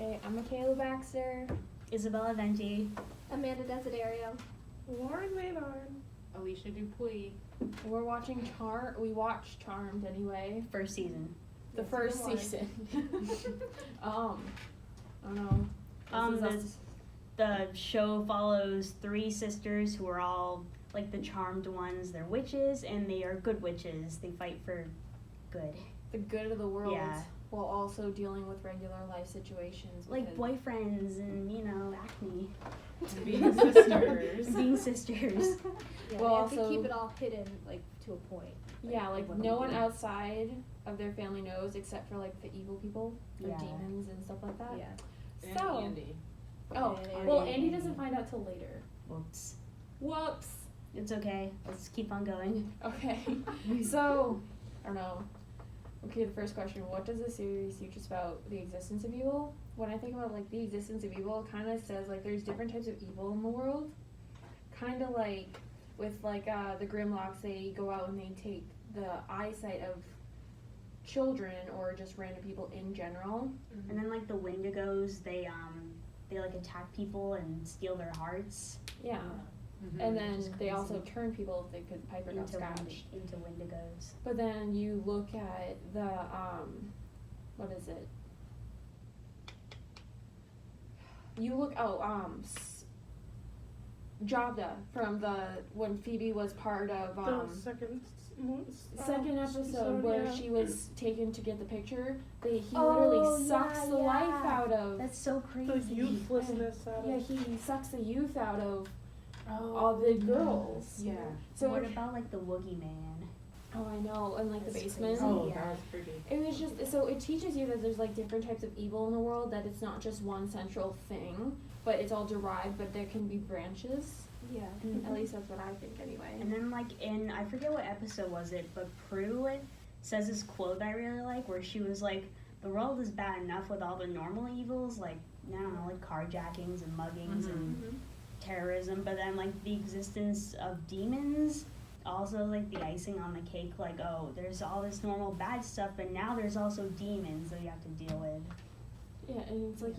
Okay, I'm Michaela Baxter. Isabella Venti. Amanda Desiderio. Lauren Maynard. Alicia Dupuis. We're watching We watched Charmed anyway. First season. The Yes, first good one. season. I don't know. The show follows three sisters who are all like the charmed ones. They're witches, and they are good witches. They fight for good. The good of the world. Yeah. While also dealing with regular life situations. Like because- boyfriends and, acne. Being sisters. Being sisters. Yeah, Well, they have also- to keep it all hidden, like, to a point. Yeah, like what no they one do. outside of their family knows except for like the evil people or Yeah. demons and stuff like that. Yeah. And So, Andy. oh, And well, Andy. Andy doesn't find out till later. Whoops. Whoops. It's okay. Let's keep on going. Okay. So, I don't know. Okay, the first question: what does the series teach us about the existence of evil? When I think about like the existence of evil, it kind of says like there's different types of evil in the world. Kind of like with like the Grimlocks, they go out and they take the eyesight of children or just random people in general. And then like the Wendigos, they like attack people and steal their hearts Yeah. Mhm. And then Which is they also crazy. turn people because Piper got into scratched. into Wendigos. But then you look at the what is it? You look Jabda from when Phoebe was part of The second episode where yeah. she was taken to get the picture. He Oh, literally sucks yeah, the life yeah. out of. That's so The crazy. youthfulness out Yeah, of he sucks the youth out of Oh, all the girls. Yeah. So what about like the Woogie Man? oh, I know, and like the That's basement. crazy. Oh, Yeah. that was pretty. It was just so it teaches you that there's like different types of evil in the world, that it's not just one central thing, but it's all derived, but there can be branches. Yeah. At least that's what I think anyway. And then like I forget what episode was it, but Prue says this quote that I really like where she was like, the world is bad enough with all the normal evils, like I don't know, like carjackings and muggings and Mhm. terrorism, but then like the existence of demons also like the icing on the cake, like oh, there's all this normal bad stuff, but now there's also demons that you have to deal with. Yeah, and it's like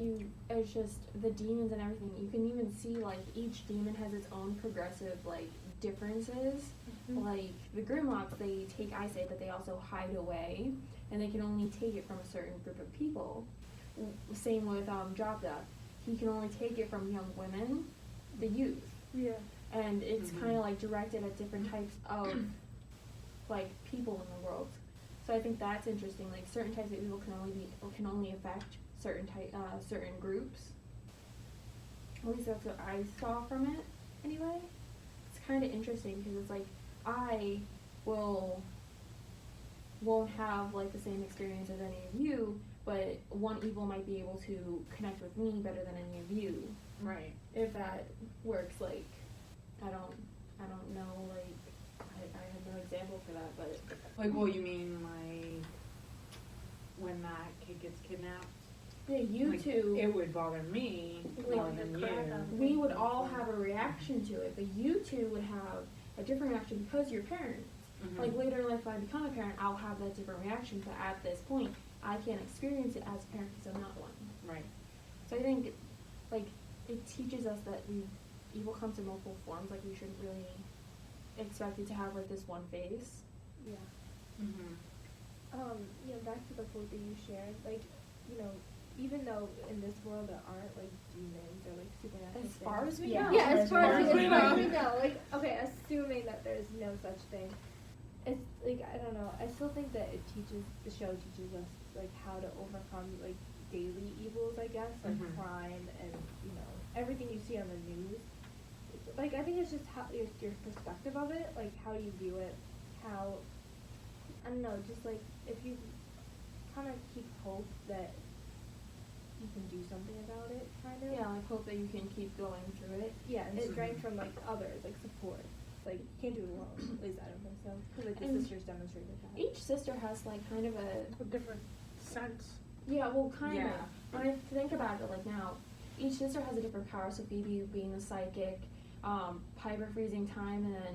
it's just the demons and everything. You can even see like each demon has its own progressive like differences. Like the Grimlocks, they take eyesight, but they also hide away, and they can only take it from a certain group of people. Same with Jabda. He can only take it from young women, the youth. yeah. And it's Mhm. kind of like directed at different types of like people in the world. So I think that's interesting. Like certain types of evil can only affect certain groups. At least that's what I saw from it. Anyway, it's kind of interesting because it's like I won't have like the same experience as any of you, but one evil might be able to connect with me better than any of you. Right. If that works, like, I don't know, like, I have no example for that, but Like, well, you mean like when that kid gets kidnapped? yeah, you Like, two, It would bother me Like, more than you. we would all have a reaction to it, but you two would have a different reaction because you're parents. Mhm. Like, later in life, when I become a parent, I'll have that different reaction, but at this point, I can't experience it as a parent because I'm not one. Right. So I think, like, it teaches us that evil comes in multiple forms, like, we shouldn't really expect it to have, like, this one face. Yeah. Mhm. Back to the quote that you shared, like, even though in this world there aren't, like, demons or, like, supernatural As far things. as we Yeah. know. Yeah, as far as we know. we know. Like, okay, assuming that there's no such thing. It's, like, I don't know, I still think that the show teaches us, like, how to overcome, like, daily evils, I guess, like Mhm. crime and, everything you see on the news. Like, I think it's just how, your perspective of it, like, how you view it, how, I don't know, just, like, if you kind of keep hope that you can do something about it, kind of. Yeah, I hope that you can keep going through it. Yeah, and It's- strength from, like, others, like, support. Like, you can't do it alone. At least I don't think so. Because, like, the And sisters demonstrated that. Each sister has, like, kind of A different sense. yeah, well, kind Yeah. of. When I think about it, like, now, each sister has a different power. So Phoebe being a psychic, Piper freezing time, and then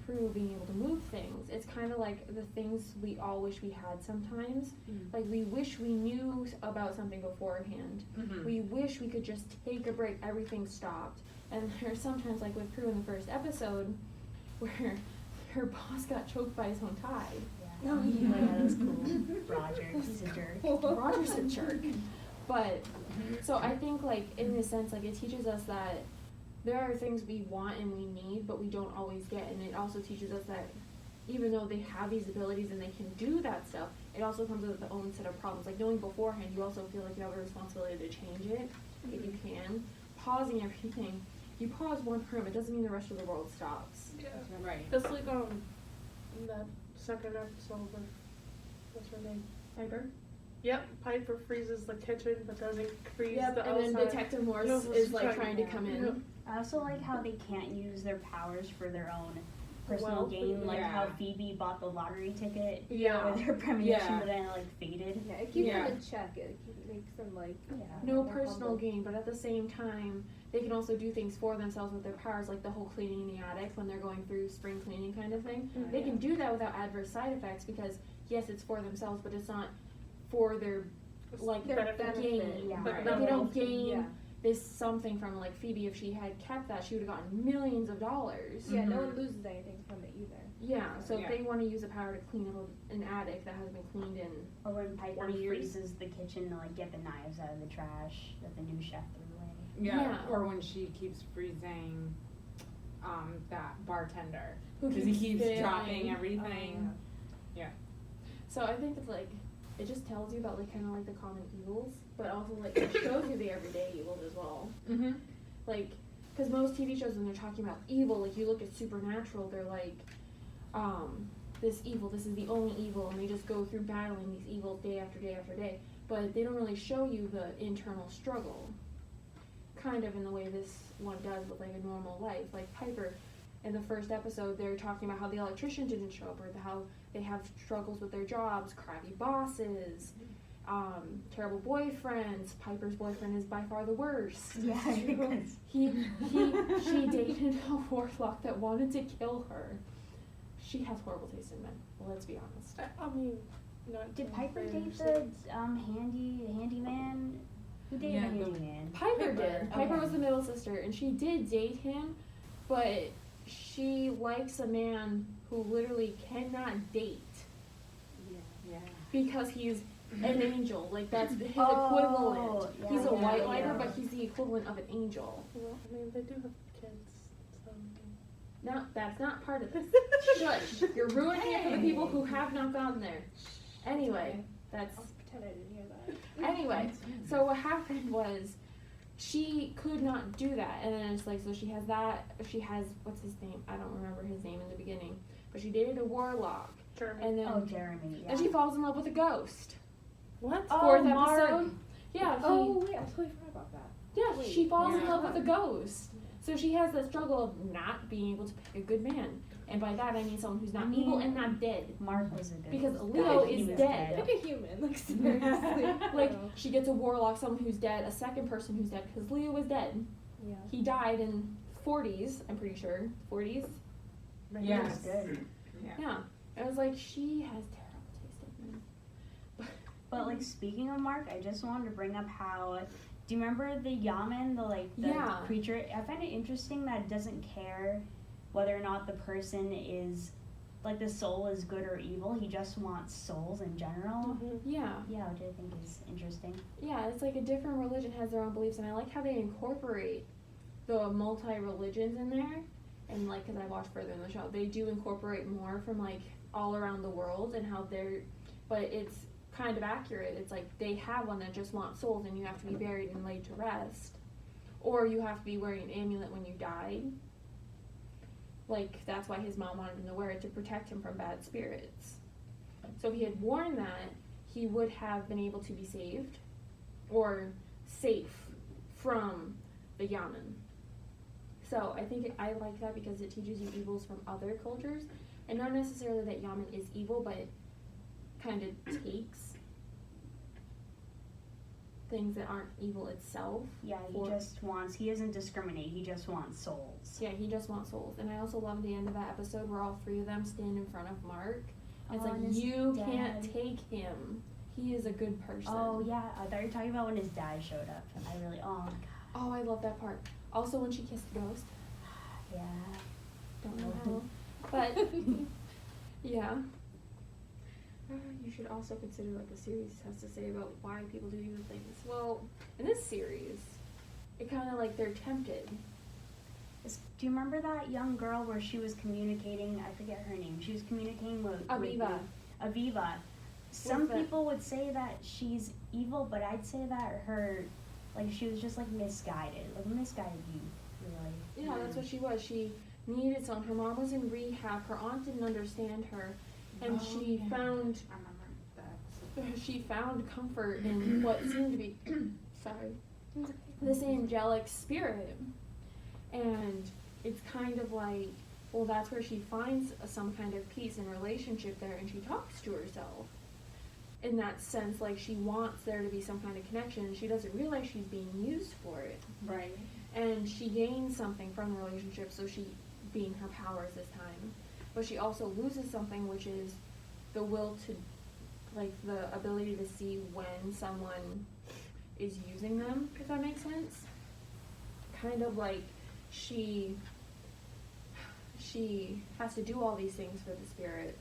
Prue being able to move things. It's kind of like the things we all wish we had sometimes. Like we wish we knew about something beforehand. We wish we could just take a break, everything stopped. And there's sometimes, like with Prue in the first episode, where her boss got choked by his own tie. Yeah. Oh, Yeah, that was cool. Roger, he's a jerk. Roger's a jerk. But, so I think, like, in this sense, like, it teaches us that there are things we want and we need, but we don't always get. And it also teaches us that even though they have these abilities and they can do that stuff, it also comes with its own set of problems. Like, knowing beforehand, you also feel like you have a responsibility to change it, if you can. Pausing everything. You pause one room, it doesn't mean the rest of the world stops. Yeah. Right. Just like in that second episode with, what's her name? Piper? Yep, Piper freezes the kitchen but doesn't freeze Yep, the and then outside. Detective Morse No, is, like, trying- trying to come in. Yep. I also like how they can't use their powers for their own personal Well, gain, like how yeah. Phoebe bought the lottery ticket Yeah. with her premonition, Yeah. but then it like faded. Yeah, it keeps Yeah. them in check. It makes them like Yeah. No more personal humble. gain, but at the same time, they can also do things for themselves with their powers, like the whole cleaning in the attic when they're going through spring cleaning kind of thing. Mhm. They can do that without adverse side effects because, yes, it's for themselves, but it's not for their, like, Their benefit. gain. Yeah. But Like, not they don't both. gain Yeah. this something from, like, Phoebe. If she had kept that, she would have gotten millions of dollars. Yeah, no Mhm. one loses anything from it either. Yeah, so Yeah. if they want to use a power to clean up an attic that has been cleaned in, Or when Piper 20 years. freezes the kitchen to like get the knives out of the trash that the new chef threw away. Yeah. Yeah. Or when she keeps freezing that bartender. who Because he keeps failing. dropping everything. So I think it's like, it just tells you about like kind of like the common evils, but also like it shows you the everyday evils as well. Mm-hmm. Like, because most TV shows when they're talking about evil, like you look at Supernatural, they're like, this evil, this is the only evil, and they just go through battling these evils day after day after day. But they don't really show you the internal struggle, kind of in the way this one does with like a normal life. Like Piper, in the first episode, they're talking about how the electrician didn't show up, or how they have struggles with their jobs, crabby bosses, terrible boyfriends. Piper's boyfriend is by far the worst. Yeah, because She dated a warlock that wanted to kill her. She has horrible taste in men. Let's be honest. I mean, not did Piper very date the handyman? Who dated Yeah, the the- handyman? Piper did. Piper Okay. was the middle sister, and she did date him, but she likes a man who literally cannot date Yeah. because he's an angel. Like that's his Oh, equivalent. yeah, He's a yeah, white lighter, yeah. but he's the equivalent of an angel. Well, I mean, they do have kids, so. No, that's not part of this. Shush! You're ruining it for the people who have not gotten there. Anyway, that's I'll pretend I didn't hear that. anyway. So what happened was, she could not do that, and then it's like so she has that. She has what's his name? I don't remember his name in the beginning, but she dated a warlock, Jeremy. and then Oh, Jeremy. Yeah. and she falls in love with a ghost. What? Oh, Fourth Mark. episode. Yeah. Oh wait, I totally forgot about that. Yeah, Wait, she falls in yeah. love with a ghost. So she has that struggle of not being able to pick a good man. And by that I mean someone who's not evil and not dead. Mark was a good Because guy. Leo He is was dead. Pick a human, like seriously. Like, she gets a warlock, someone who's dead, a second person who's dead, because Leo was dead. Yeah. He died in 40s, I'm pretty sure. 40s? He Yes. was good. Yeah. I was like, she has terrible taste in men. But like speaking of Mark, I just wanted to bring up how. Do you remember the Yaman, the Yeah. creature? I find it interesting that it doesn't care whether or not the person is, like the soul is good or evil. He just wants souls in general. Yeah. Yeah, which I think is interesting. Yeah, it's like a different religion has their own beliefs, and I like how they incorporate the multi-religions in there. And like, because I watched further in the show, they do incorporate more from like all around the world and how they're, but it's kind of accurate. It's like they have one that just wants souls, and you have to be buried and laid to rest, or you have to be wearing an amulet when you died. Like that's why his mom wanted him to wear it, to protect him from bad spirits. So if he had worn that, he would have been able to be saved or safe from the Yaman. So I think I like that because it teaches you evils from other cultures, and not necessarily that Yaman is evil, but it kind of takes things that aren't evil itself. Yeah, he doesn't discriminate, he just wants souls. Yeah, he just wants souls. And I also love the end of that episode where all three of them stand in front of Mark. And it's Oh, like, and his you dad. can't take him. He is a good person. Oh yeah, I thought you were talking about when his dad showed up. I really, oh my god. Oh, I love that part. Also when she kissed the ghost. Yeah. Don't know how. But, yeah. You should also consider what the series has to say about why people do evil things. Well, in this series, it kind of like they're tempted. Do you remember that young girl where she was communicating, I forget her name, she was communicating with Aviva. Aviva. Some With the- people would say that she's evil, but I'd say that she was just like misguided youth, really. Yeah, that's what she was. She needed someone. Her mom was in rehab. Her aunt didn't understand her, and she found I remember that. she found comfort in what seemed to be this angelic spirit. And it's kind of like, well, that's where she finds some kind of peace and relationship there, and she talks to herself. In that sense, like she wants there to be some kind of connection, and she doesn't realize she's being used for it. Right. And she gains something from the relationship, so she being her powers this time. But she also loses something, which is the will to, like the ability to see when someone is using them, if that makes sense. Kind of like she has to do all these things for the spirit,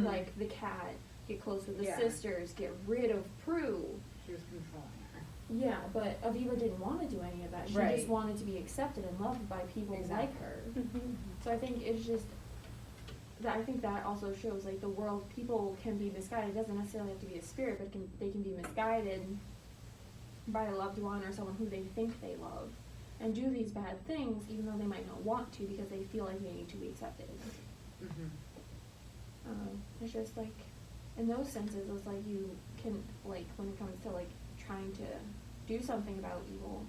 like the cat, get close with the Yeah. sisters, get rid of Prue. She was controlling her. Yeah, but Aviva didn't want to do any of that. She Right. just wanted to be accepted and loved by people like Exactly. her. So I think it's just I think that also shows like the world, people can be misguided. It doesn't necessarily have to be a spirit, but they can be misguided by a loved one or someone who they think they love, and do these bad things even though they might not want to because they feel like they need to be accepted. It's just like in those senses, it's like you can like when it comes to like trying to do something about evil,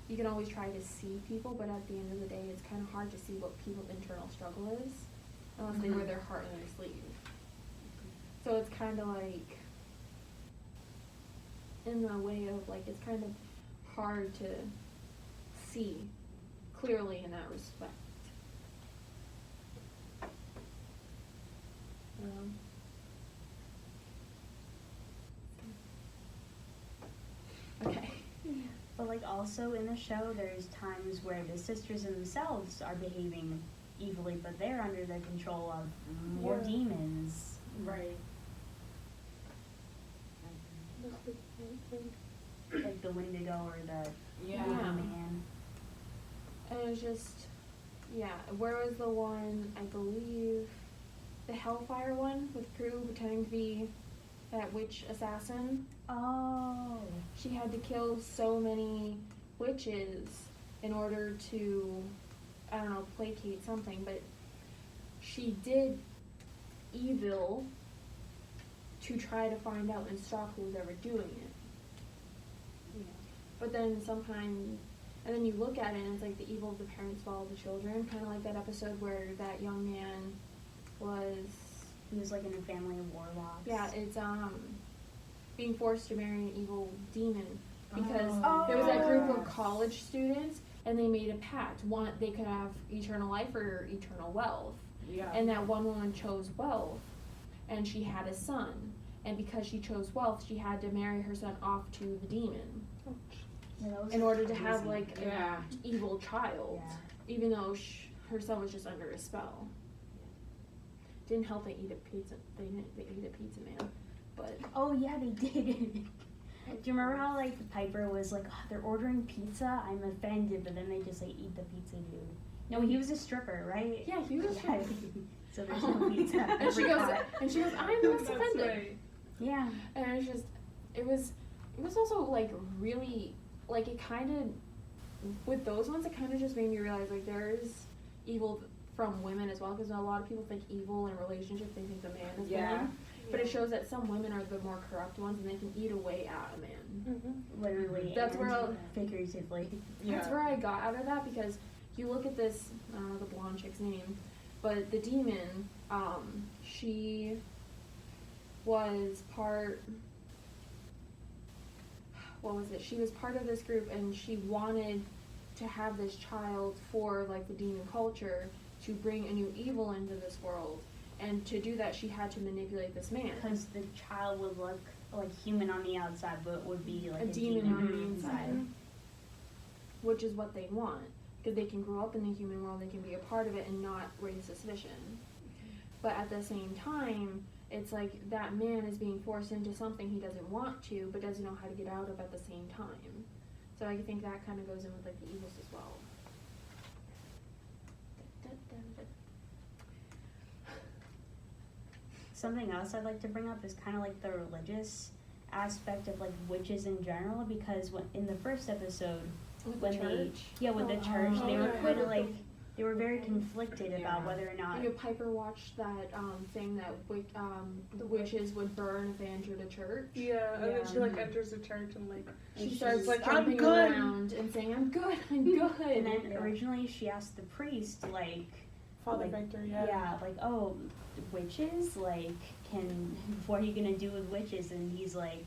you can always try to see people, but at the end of the day, it's kind of hard to see what people's internal struggle is unless they wear their heart on their sleeve. So it's kind of like, in the way of like, it's kind of hard to see clearly in that respect. Okay. But like also in the show, there's times where the sisters themselves are behaving evilly, but they're under the control of more Yeah. demons. Right. Like the Wendigo or the Yeah. Man. And it was just, yeah, where was the one, I believe, the Hellfire one with Prue pretending to be that witch assassin? Oh. She had to kill so many witches in order to, I don't know, placate something, but she did evil to try to find out and stop who was ever doing it. But then sometimes, and then you look at it and it's like the evil of the parents follow the children, kind of like that episode where that young man was, He was like in a family of warlocks. yeah, it's being forced to marry an evil demon because Oh. there was that group of Yes. college students and they made a pact. One, they could have eternal life or eternal wealth. Yeah. And that one woman chose wealth, and she had a son. And because she chose wealth, she had to marry her son off to the demon Yeah, that was in order to have crazy. like an Yeah. evil child, Yeah. even though her son was just under a spell. Didn't help they eat a pizza. They ate a pizza man, but Oh yeah, they did. Do you remember how like Piper was like, oh, they're ordering pizza? I'm offended, but then they just like eat the pizza, dude. No, he was a stripper, right? yeah, he was. Yeah. So there's no pizza. And she goes, I'm less offended. Yeah. And it's just, it was also like really, like it kind of, with those ones, it kind of just made me realize like there's evil from women as well, because a lot of people think evil in relationships, they think the man is villain. But it shows that some women are the more corrupt ones and they can eat away at a man. Literally. That's and where I'll- figuratively. That's where I got out of that, because you look at this, I don't know the blonde chick's name, but the demon, she was part, what was it? She was part of this group, and she wanted to have this child for like the demon culture to bring a new evil into this world. And to do that, she had to manipulate this man. Because the child would look like human on the outside, but would be like A demon on the Mhm. inside. Which is what they want. Because they can grow up in the human world, they can be a part of it and not raise suspicion. But at the same time, it's like that man is being forced into something he doesn't want to, but doesn't know how to get out of at the same time. So I think that kind of goes in with like the evils as well. Something else I'd like to bring up is kind of like the religious aspect of like witches in general, because when in the first episode, With when the church. with the church, Oh, they were yeah. kind of like they were very conflicted about Yeah. whether or not. You know, Piper watched that thing that the witches would burn if they entered a church. Yeah, and then Yeah. she like enters the church and like She she's starts like, jumping I'm good. around and saying, "I'm good, I'm good." And then Yeah. originally she asked the priest like, Father like, Victor, like, oh, witches, like, what are you gonna do with witches? And he's like,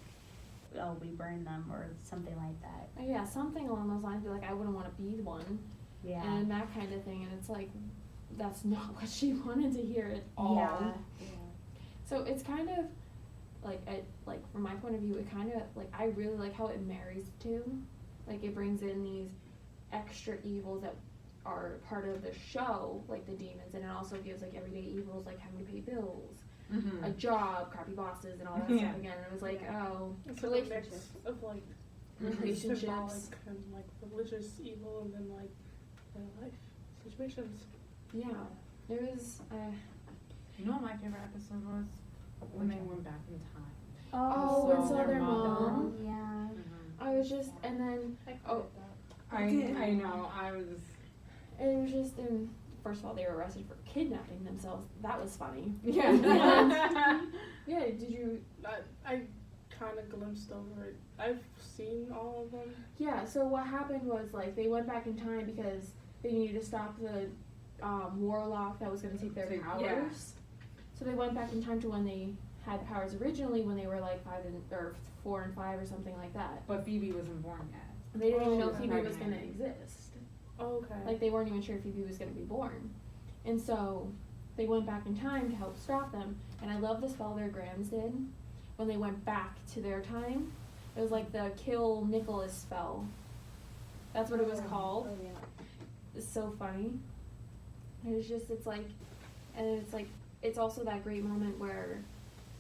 oh, we burn them or something like that. Yeah, something along those lines. Be like, I wouldn't want to be one, Yeah. and that kind of thing. And it's like, that's not what she wanted to hear at all. Yeah. So it's kind of like, from my point of view, it kind of like I really like how it marries the two. Like it brings in these extra evils that are part of the show, like the demons, and it also gives like everyday evils like having to pay bills, Mm-hmm. a job, crappy bosses, and all that Yeah. stuff again. And it was like, oh, It's like a mix relationships. of like Relationships. symbolic and like religious evil and then like real life situations. Yeah, it was. You know what my favorite episode was? When they went back in time. Oh, So and saw their their mother. mom. Yeah. I was just, and then Oh. I know, I was. it was just, and first of all, they were arrested for kidnapping themselves. That was funny. Yeah. Yeah, did you? I kind of glimpsed over it. I've seen all of them. Yeah, so what happened was like they went back in time because they needed to stop the warlock that was going to take their Take- powers. yeah. So they went back in time to when they had powers originally, when they were like 4 and 5 or something like that. But Phoebe wasn't born yet. And they didn't even Oh, know okay. Phoebe was going to Pregnant. exist. Oh, okay. Like they weren't even sure if Phoebe was going to be born. And so they went back in time to help stop them. And I love the spell their grands did when they went back to their time. It was like the kill Nicholas spell. That's what it was called. Oh, yeah. It's so funny. And it's like, and it's like, it's also that great moment where,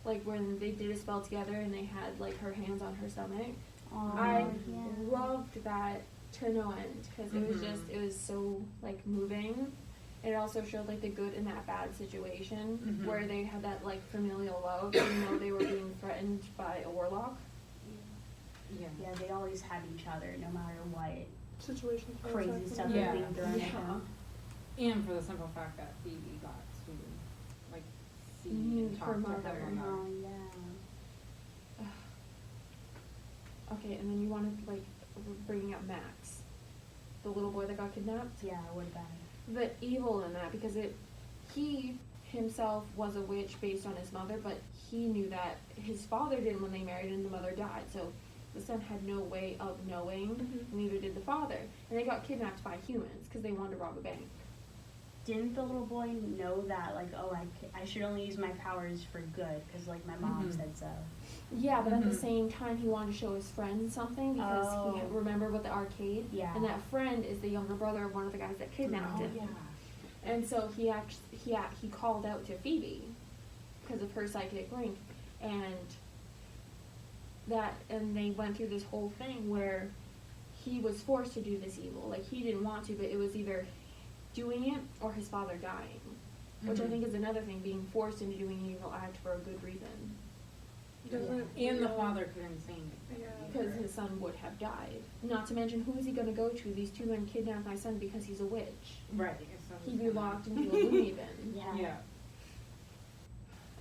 like when they did a spell together and they had like her hands on her stomach. Aw, I yeah. loved that to no end because it was Mhm. just, it was so like moving. It also showed like the good in that bad situation Mhm. where they had that like familial love even though they were being threatened by a warlock. Yeah. Yeah, they always had each other no matter what Situations. where crazy it's stuff like- Yeah. was being thrown at Yeah. them. And for the simple fact that Phoebe got to, like, see Mhm, and talk her to mother. her mother. Oh, yeah. Okay, and then you wanted like bringing up Max, the little boy that got kidnapped. Yeah, it would have been. The evil in that because he himself was a witch based on his mother, but he knew that his father didn't when they married and the mother died. So the son had no way of knowing, Mhm. neither did the father. And they got kidnapped by humans because they wanted to rob a bank. Didn't the little boy know that, like, oh, I should only use my powers for good because, like, my mom Mhm. said so? Yeah, but at the Mhm. same time, he wanted to show his friends something because Oh. he remembered with the arcade. Yeah. And that friend is the younger brother of one of the guys that kidnapped Oh, him. yeah. And so he called out to Phoebe because of her psychic link, and they went through this whole thing where he was forced to do this evil. Like he didn't want to, but it was either doing it or his father dying, which I Mhm. think is another thing, being forced into doing an evil act for a good reason, Doesn't And the know- father couldn't say anything. Yeah. because his son would have died. Not to mention, who is he going to go to? These two men kidnapped my son because he's a witch. Right. So He'd be locked into a loony bin. Yeah. Yeah.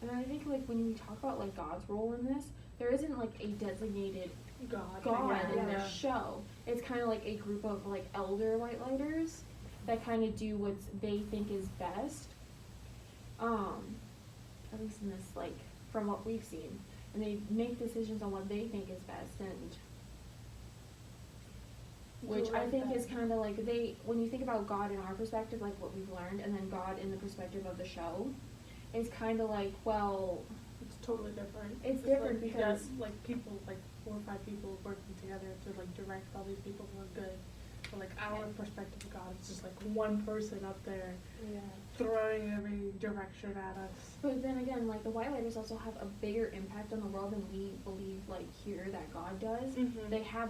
And I think like when we talk about like God's role in this, there isn't like a designated God. God in Yeah. this show. It's kind of like a group of like elder white lighters that kind of do what they think is best. At least in this like from what we've seen, and they make decisions on what they think is best. And which I like think that. is kind of like when you think about God in our perspective, like what we've learned, and then God in the perspective of the show, it's kind of like, well, It's totally different. It's different like, because- yeah, like people, like 4 or 5 people working together to like direct all these people who are good. But like our perspective of God, it's just like one person up there Yeah. throwing every direction at us. but then again, like the White Lighters also have a bigger impact on the world than we believe, like here that God does. Mhm. They have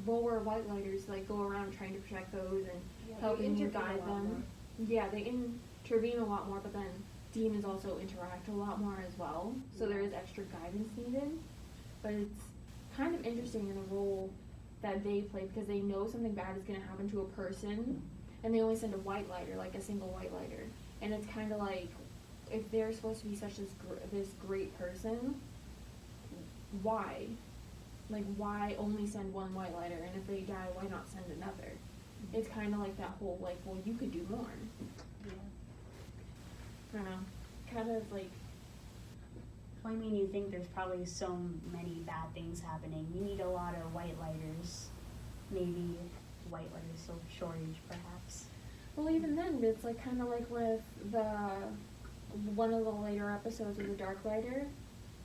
lower White Lighters like go around trying to protect those and Yeah, helping they you intervene a guide lot them. more. Yeah, they intervene a lot more, but then demons also interact a lot more as well. So there is extra guidance needed. But it's kind of interesting in the role that they play because they know something bad is going to happen to a person, and they only send a White Lighter, like a single White Lighter. And it's kind of like, if they're supposed to be such this great person, why? Like, why only send one White Lighter? And if they die, why not send another? It's kind of like that whole, like, well, you could do more. Yeah. I don't know. Kind of like, Well, I mean, you think there's probably so many bad things happening. You need a lot of white lighters. Maybe white lighters, so shortage perhaps. well, even then, it's like kind of like with one of the later episodes of the Dark Lighter.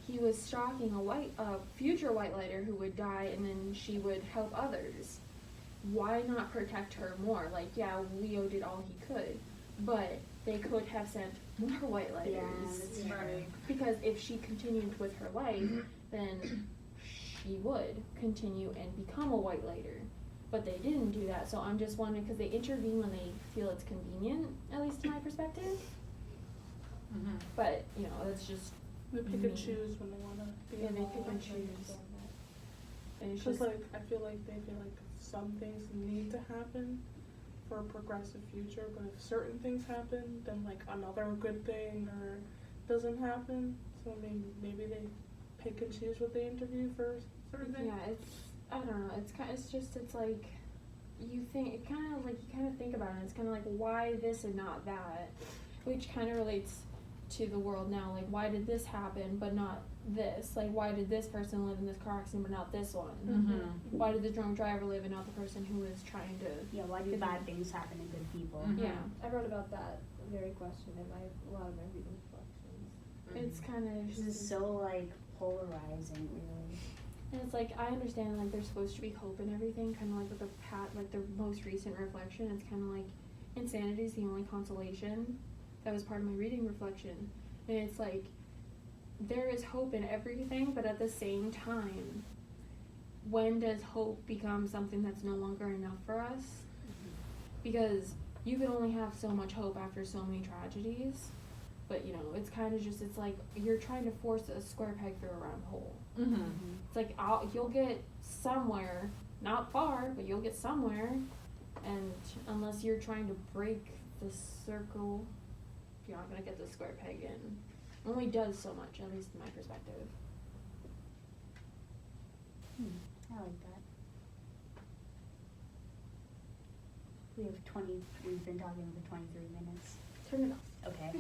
He was stalking a future White Lighter who would die, and then she would help others. Why not protect her more? Like, yeah, Leo did all he could, but they could have sent more White Lighters. Yeah, that's Right. Because if she continued with her life, then she would continue and become a White Lighter. But they didn't do that, so I'm just wondering, because they intervene when they feel it's convenient, at least in my perspective. Mm-hmm. But, you know, that's just, They pick Mhm. and choose when they want to be Yeah, they involved pick and in choose. doing that. and it's Because just, like I feel like they feel like some things need to happen for a progressive future, but if certain things happen, then like another good thing or doesn't happen. So I mean, maybe they pick and choose what they interview for certain things. yeah, I don't know, it's like, you kind of think about it, it's kind of like, why this and not that? Which kind of relates to the world now, like, why did this happen but not this? Like, why did this person live in this car accident but not this one? Mm-hmm. Why did the drunk driver live and not the person who was trying to, Yeah, why do bad things happen to good people? Mhm. yeah. I wrote about that very question in a lot of my reading reflections. It's kind of This is so like polarizing, really. and it's like, I understand, like, there's supposed to be hope and everything, kind of like with the most recent reflection, it's kind of like, insanity is the only consolation. That was part of my reading reflection. And it's like, there is hope in everything, but at the same time, when does hope become something that's no longer enough for us? Because you can only have so much hope after so many tragedies. But, you know, it's kind of just, it's like, you're trying to force a square peg through a round hole. Mm-hmm. It's like, you'll get somewhere, not far, but you'll get somewhere. And unless you're trying to break the circle, you're not gonna get the square peg in. It only does so much, at least in my perspective. I like that. We've been talking for 23 minutes. Turn it off. Okay.